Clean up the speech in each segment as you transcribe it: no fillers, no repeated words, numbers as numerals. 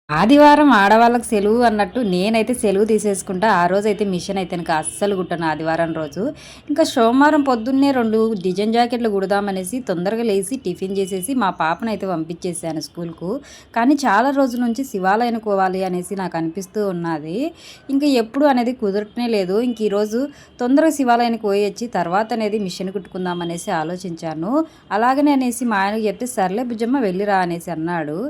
ఆదివారం ఆడవాళ్ళకి సెలవు అన్నట్టు నేనైతే సెలవు తీసేసుకుంటా. ఆ రోజైతే మిషన్ అయితే నాకు అస్సలు కుట్టను ఆదివారం రోజు. ఇంకా సోమవారం పొద్దున్నే 2 డిజైన్ జాకెట్లు కుడదామనేసి తొందరగా లేసి టిఫిన్ చేసేసి మా పాపనైతే పంపించేసాను స్కూల్‌కు. కానీ చాలా రోజుల నుంచి శివాలయానికి పోవాలి అనేసి నాకు అనిపిస్తూ ఉన్నది. ఇంకా ఎప్పుడు అనేది కుదరటమే లేదు. ఇంక ఈరోజు తొందరగా శివాలయానికి పోయొచ్చి తర్వాత అనేది మిషన్ కుట్టుకుందాం అనేసి ఆలోచించాను. అలాగనే అనేసి మా ఆయనకి చెప్తే సర్లే బుజ్జమ్మ వెళ్ళిరా అనేసి అన్నాడు.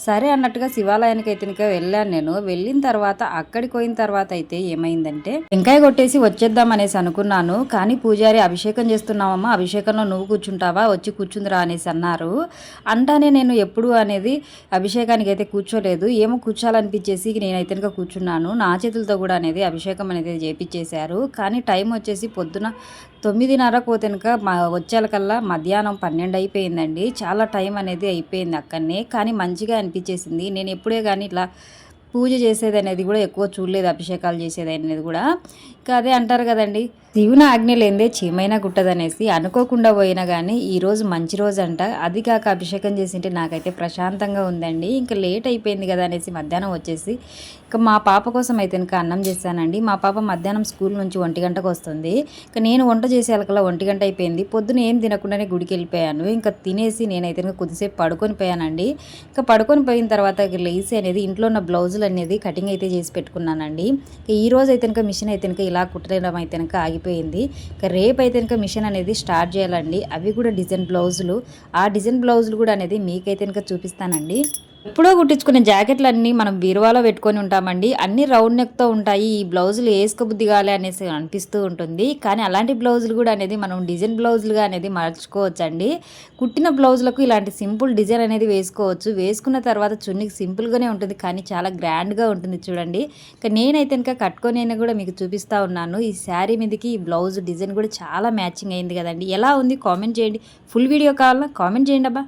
సరే అన్నట్టుగా శివాలయానికి అయితే ఇంకా వెళ్ళాను నేను. వెళ్ళిన తర్వాత అక్కడికి పోయిన తర్వాత అయితే ఏమైందంటే టెంకాయ కొట్టేసి వచ్చేద్దాం అనేసి అనుకున్నాను. కానీ పూజారి అభిషేకం చేస్తున్నావమ్మా, అభిషేకంలో నువ్వు కూర్చుంటావా, వచ్చి కూర్చుందిరా అనేసి అన్నారు. అంటానే నేను ఎప్పుడు అనేది అభిషేకానికి అయితే కూర్చోలేదు. ఏమో కూర్చోాలనిపించేసి నేనైతే ఇంకా కూర్చున్నాను. నా చేతులతో కూడా అనేది అభిషేకం అనేది చేపించేశారు. కానీ టైం వచ్చేసి పొద్దున 9:30 పోతేనక వచ్చేకల్లా మధ్యాహ్నం 12 అయిపోయిందండి. చాలా టైం అనేది అయిపోయింది అక్కడనే. కానీ మంచిగా అనిపించేసింది. నేను ఎప్పుడే కానీ ఇట్లా పూజ చేసేది అనేది కూడా ఎక్కువ చూడలేదు, అభిషేకాలు చేసేది అనేది కూడా. ఇంకా అదే అంటారు కదండి, శివుని ఆజ్ఞ లేదే చీమైనా కుట్టదనేసి. అనుకోకుండా పోయినా కానీ ఈరోజు మంచి రోజు అంట. అది కాక అభిషేకం చేసింటే నాకైతే ప్రశాంతంగా ఉందండి. ఇంకా లేట్ అయిపోయింది కదా అనేసి మధ్యాహ్నం వచ్చేసి ఇంకా మా పాప కోసం అయితే ఇంకా అన్నం చేశానండి. మా పాప మధ్యాహ్నం స్కూల్ నుంచి 1 గంటకు వస్తుంది. ఇంకా నేను వంట చేసేకల్లా 1 గంట అయిపోయింది. పొద్దున ఏం తినకుండానే గుడికి వెళ్ళిపోయాను. ఇంకా తినేసి నేనైతే ఇంకా కొద్దిసేపు పడుకొని పోయానండి. ఇంకా పడుకొని పోయిన తర్వాత లేసి అనేది ఇంట్లో ఉన్న బ్లౌజులు అనేది కటింగ్ అయితే చేసి పెట్టుకున్నానండి. ఈ రోజు అయితే ఇంకా మిషన్ అయితే ఇంకా ఇలా కుట్టడం అయితే ఇంకా ఆగిపోయింది. ఇంకా రేపు అయితే ఇంకా మిషన్ అనేది స్టార్ట్ చేయాలండి. అవి కూడా డిజైన్ బ్లౌజులు. ఆ డిజైన్ బ్లౌజులు కూడా అనేది మీకైతే ఇంకా చూపిస్తానండి. ఎప్పుడో కుట్టించుకునే జాకెట్లన్నీ మనం బీరువాలో పెట్టుకొని ఉంటామండి. అన్ని రౌండ్ నెక్తో ఉంటాయి. ఈ బ్లౌజులు వేసుకోబుద్ధి కాలే అనేసి అనిపిస్తూ ఉంటుంది. కానీ అలాంటి బ్లౌజులు కూడా అనేది మనం డిజైన్ బ్లౌజులుగా అనేది మార్చుకోవచ్చు అండి. కుట్టిన బ్లౌజులకు ఇలాంటి సింపుల్ డిజైన్ అనేది వేసుకోవచ్చు. వేసుకున్న తర్వాత చున్నీకి సింపుల్గానే ఉంటుంది, కానీ చాలా గ్రాండ్గా ఉంటుంది చూడండి. ఇంకా నేనైతే ఇంకా కట్టుకొని కూడా మీకు చూపిస్తూ ఉన్నాను. ఈ శారీ మీదకి ఈ బ్లౌజ్ డిజైన్ కూడా చాలా మ్యాచింగ్ అయింది కదండి. ఎలా ఉంది కామెంట్ చేయండి. ఫుల్ వీడియో కావాలా కామెంట్ చేయండి అబ్బా.